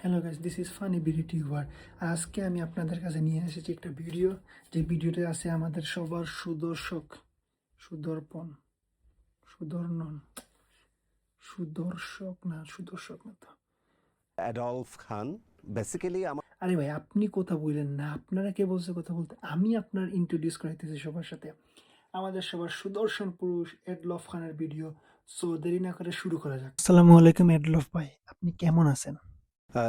Hello guys, this is funny BD tuber. আজকে আমি আপনাদের কাছে নিয়ে এসেছি একটা ভিডিও, যে ভিডিওতে আছে আমাদের সবার সুদর্পণ সুদর্ণন সুদর্শক না তো। অ্যাডলফ খান বেসিক্যালি আরে ভাই, আপনি কথা বললেন না, আপনারা কে বলছে কথা বলতে? আমি আপনার ইন্ট্রোডিউস করাইতেছি সবার সাথে আমাদের সবার সুদর্শন পুরুষ এডলফ খানের ভিডিও। সো দেরি না করে শুরু করা যাক। আসসালামু আলাইকুম এডলফ ভাই, আপনি কেমন আছেন?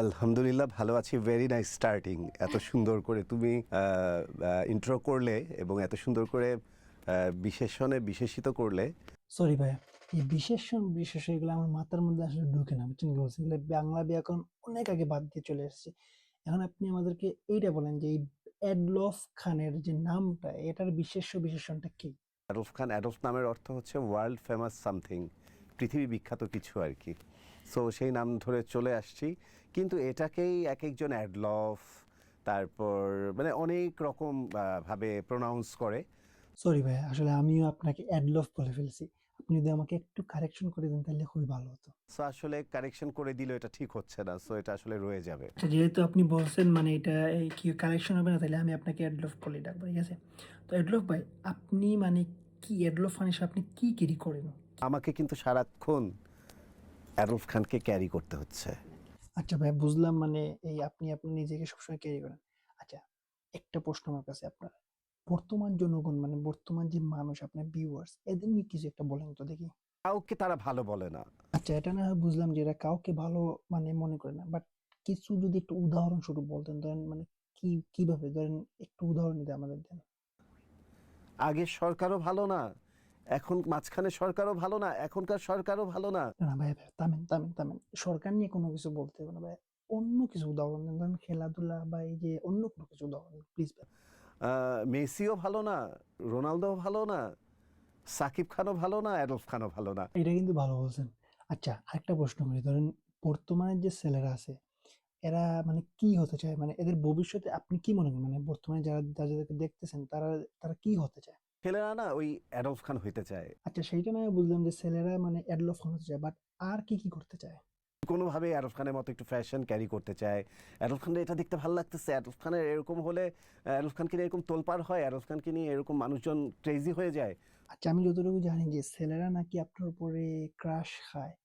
আলহামদুলিল্লাহ ভালো আছি। Very nice starting. এত সুন্দর করে তুমি ইন্ট্রো করলে এবং এত সুন্দর করে বিশেষণে বিশেষিত করলে। সরি ভাই, এই বিশেষ এগুলো আমার মাথার মধ্যে আসলে ঢুকে না, বুঝছেন কি বলছি? এগুলো বাংলা ব্যাকরণ অনেক আগে বাদ দিয়ে চলে এসেছে। এখন আপনি আমাদেরকে এইটা বলেন যে এই এডলফ খানের যে নামটা, এটার বিশেষণটা কি? অ্যাডলফ খান, অ্যাডলফ নামের অর্থ হচ্ছে ওয়ার্ল্ড ফেমাস সামথিং, পৃথিবী বিখ্যাত কিছু আর কি। সো সেই নাম ধরে চলে আসছি, কিন্তু এটাকেই এক একজন অ্যাডলফ, তারপর মানে অনেক রকম ভাবে প্রোনাউন্স করে। সরি ভাই, আসলে আমিও আপনাকে এডলফ বলে ফেলছি। আপনি যদি আমাকে একটু কারেকশন করে দেন তাহলে খুবই ভালো হতো। সো আসলে কারেকশন করে দিলেও এটা ঠিক হচ্ছে না, সো এটা আসলে রয়ে যাবে। আচ্ছা, যেহেতু আপনি বলছেন মানে এটা এই কি কারেকশন হবে না, তাহলে আমি আপনাকে এডলফ বলে ডাকবো, ঠিক আছে? তো এডলফ ভাই, আপনি মানে কি এডলফ খান হিসেবে আপনি কি ক্যারি করেন? আমাকে কিন্তু সারাক্ষণ অ্যাডলফ খানকে ক্যারি করতে হচ্ছে। আচ্ছা ভাই, বুঝলাম, মানে এই আপনি নিজেকে সবসময় ক্যারি করেন। আচ্ছা, একটা প্রশ্ন আমার কাছে আপনার, বর্তমান জনগণ মানে বর্তমান যে মানুষ আপনার ভিউয়ার্স, এদের নিয়ে কিছু একটা বলেন তো দেখি। কাউকে তারা ভালো বলে না। আচ্ছা, এটা না হয় বুঝলাম যে এরা কাউকে ভালো মানে মনে করে না, বাট কিছু যদি একটু উদাহরণস্বরূপ বলতেন, ধরেন মানে কিভাবে, ধরেন একটু উদাহরণ দিতে আমাদের দেন। আগের সরকারও ভালো না, এখন মাঝখানে সরকারও ভালো না, এখনকার সরকারও ভালো না। না না ভাই, থামেন। সরকার নিয়ে কোনো কিছু বলতে হবে না ভাই, অন্য কিছু উদাহরণ দেন, ধরেন খেলাধুলা বা এই যে অন্য কোনো কিছু উদাহরণ দেন প্লিজ ভাই। মেসিও ভালো না, রোনালদোও ভালো না, সাকিব খানও ভালো না, অ্যাডলফ খানও ভালো না। এটা কিন্তু ভালো বলছেন। আচ্ছা, আরেকটা প্রশ্ন করি, ধরেন বর্তমানে যে ছেলেরা আছে, এরা মানে কি হতে চায়, মানে এদের ভবিষ্যতে আপনি কি মনে করেন, মানে বর্তমানে যাদেরকে দেখতেছেন তারা তারা কি হতে চায়? ছেলেরা না ওই অ্যাডলফ খান হইতে চায়। আচ্ছা, সেইটা না হয় বুঝলাম যে ছেলেরা মানে অ্যাডলফ হতে চায়, বাট আর কি করতে চায়? কোনোভাবে অ্যাডলফ খানের মতো একটু ফ্যাশন ক্যারি করতে চায়। অ্যাডলফ খানের এটা দেখতে ভালো লাগতেছে, অ্যাডলফ খানের এরকম হলে, অ্যাডলফ খানকে নিয়ে এরকম তোলপাড় হয়, অ্যাডলফ খানকে নিয়ে এরকম মানুষজন ক্রেজি হয়ে যায়। আচ্ছা, আমি যতটুকু জানি যে ছেলেরা নাকি আপনার উপরে ক্রাশ খায়,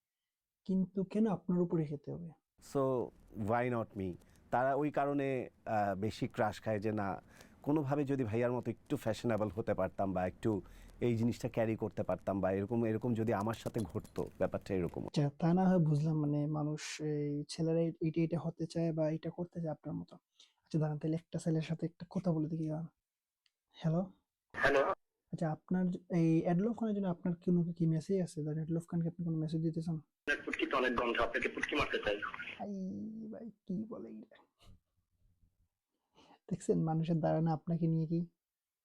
কিন্তু কেন আপনার উপরে খেতে হবে? So why not me? তারা ওই কারণে বেশি ক্রাশ খায় যে না, কোনোভাবে যদি ভাইয়ার মতো একটু ফ্যাশনেবল হতে পারতাম বা একটু এই জিনিসটা ক্যারি করতে পারতাম বা এরকম এরকম যদি আমার সাথে ঘটতো, ব্যাপারটা এরকম। আচ্ছা, তা না হয় বুঝলাম, মানে মানুষ এই ছেলেরা এটা হতে চায় বা এটা করতে চায় আপনার মতো। আচ্ছা দাঁড়ান, তাহলে একটা ছেলের সাথে একটা কথা বলে দেখি। হ্যালো। আচ্ছা, আপনার এই এডলফ খানের জন্য আপনার কোনো কি মেসেজ আছে? ধরেন এডলফ খানকে আপনি কোনো মেসেজ দিতে চান? পুটকিতে অনেক গন্ধ, আপনাকে পুটকি মারতে চাই। আই ভাই, কি বলে এইটা? দেখছেন মানুষের ধারণা আপনাকে নিয়ে কি?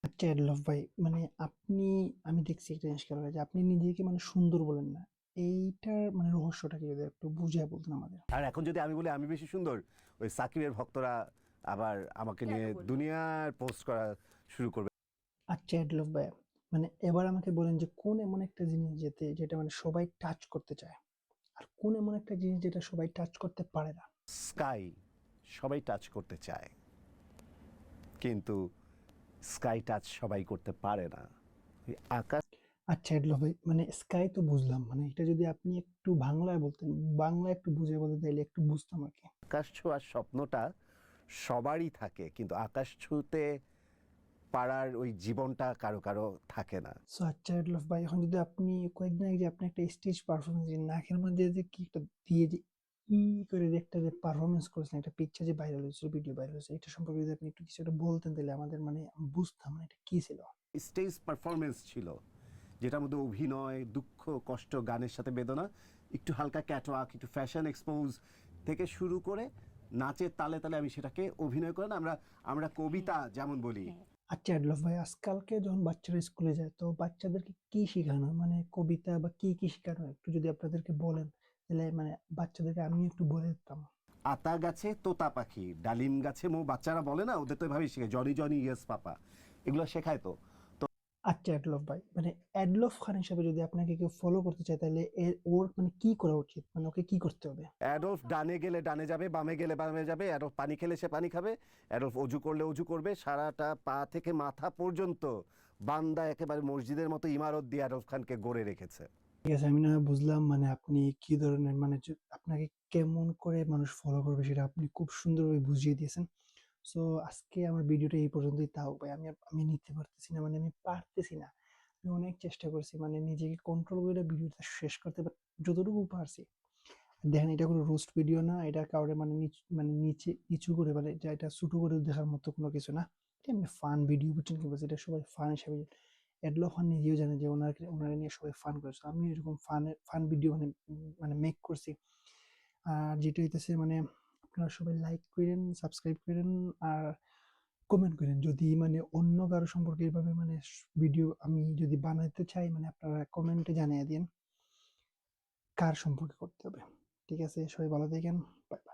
আচ্ছা এডলফ ভাই, মানে আপনি, আমি দেখছি একটা জিনিস খেয়াল করে যে আপনি নিজেকে মানে সুন্দর বলেন না, এইটার মানে রহস্যটা কি, যদি একটু বুঝিয়ে বলতেন আমাদের। আর এখন যদি আমি বলি আমি বেশি সুন্দর, ওই সাকিবের ভক্তরা আবার আমাকে নিয়ে দুনিয়ার পোস্ট করা শুরু করবে। আচ্ছা এডলফ ভাই, মানে এবার আমাকে বলেন যে কোন এমন একটা জিনিস যেটা মানে সবাই টাচ করতে চায়, আর কোন এমন একটা জিনিস যেটা সবাই টাচ করতে পারে না? স্কাই সবাই টাচ করতে চায়, কিন্তু স্কাই টাচ সবাই করতে পারে না। ওই আকাশ, আচ্ছা এডলফ ভাই, মানে স্কাই তো বুঝলাম, মানে এটা যদি আপনি একটু বাংলায় বলতেন, বাংলায় একটু বুঝিয়ে বলতে তাইলে একটু বুঝতাম আর কি। আকাশ ছোঁয়ার স্বপ্নটা সবারই থাকে, কিন্তু আকাশ ছুঁতে পারার ওই জীবনটা কারো কারো থাকে না। সো আচ্ছা এডলফ ভাই, এখন যদি আপনি কয়েকদিন আগে যে আপনি একটা স্টেজ পারফরমেন্স, যে নাকের মধ্যে যে কি একটা দিয়ে যে করে যে একটা যে পারফরমেন্স করেছেন, একটা পিকচার যে ভাইরাল হয়েছিল, ভিডিও ভাইরাল হয়েছে, এটা সম্পর্কে যদি আপনি একটু কিছু একটা বলতেন তাহলে আমাদের মানে বুঝতাম মানে এটা কি ছিল। স্টেজ পারফরমেন্স ছিল যেটার মধ্যে অভিনয়, দুঃখ, কষ্ট, গানের সাথে বেদনা, একটু হালকা ক্যাটওয়াক, একটু ফ্যাশন এক্সপোজ থেকে শুরু করে নাচের তালে তালে আমি সেটাকে অভিনয় করে না, আমরা আমরা কবিতা যেমন বলি। আচ্ছা এডলফ ভাই, আজকালকে যখন বাচ্চারা স্কুলে যায় তো বাচ্চাদেরকে কি শেখানো, মানে কবিতা বা কি শেখানো হয়? একটু যদি আপনাদেরকে বলেন তাহলে মানে বাচ্চাদেরকে আমি একটু বলে দিতাম। আতা গাছে তোতা পাখি, ডালিম গাছে মৌ, বাচ্চারা বলে না, ওদের তো এভাবেই শেখায়, জনি জনি ইয়েস পাপা, এগুলো শেখায় তো। আচ্ছা অ্যাডলফ ভাই, মানে অ্যাডলফ খান হিসাবে যদি আপনাকে কেউ ফলো করতে চায় তাহলে ওর মানে কি করা উচিত, মানে ওকে কি করতে হবে? অ্যাডলফ ডানে গেলে ডানে যাবে, বামে গেলে বামে যাবে। অ্যাডলফ পানি খেলে সে পানি খাবে, অ্যাডলফ অজু করলে অজু করবে। সারাটা পা থেকে মাথা পর্যন্ত বান্দা একেবারে মসজিদের মতো ইমারত দিয়ে অ্যাডলফ খানকে গড়ে রেখেছে। ঠিক আছে, আমি না হয় বুঝলাম মানে আপনি কি ধরনের মানে আপনাকে কেমন করে মানুষ ফলো করবে সেটা আপনি খুব সুন্দরভাবে বুঝিয়ে দিয়েছেন। সো আজকে আমার ভিডিওটা এই পর্যন্তই। তাও ভাই আমি নিতে পারতেছি না, মানে আমি পারতেছি না। আমি অনেক চেষ্টা করছি মানে নিজেকে কন্ট্রোল করে ভিডিওটা শেষ করতে, বাট যতটুকু পারছি। দেখেন এটা কোনো রোস্ট ভিডিও না, এটা কাউরে মানে মানে নিচে নিচু করে মানে যা এটা ছোট করে দেখার মতো কোনো কিছু না। এটা এমনি ফান ভিডিও, বুঝছেন কি বলছি, এটা সবাই ফান হিসাবে। এডলো খান নিজেও জানে যে ওনারা নিয়ে সবাই ফান করেছে, আমি এরকম ফান ভিডিও মানে মানে মেক করছি। আর যেটা হইতেছে মানে আপনারা সবাই লাইক করেন, সাবস্ক্রাইব করেন, আর কমেন্ট করেন যদি মানে অন্য কারো সম্পর্কে এভাবে মানে ভিডিও আমি যদি বানাইতে চাই, মানে আপনারা কমেন্টে জানিয়ে দিন কার সম্পর্কে করতে হবে। ঠিক আছে, সবাই ভালো থাকেন। বাই।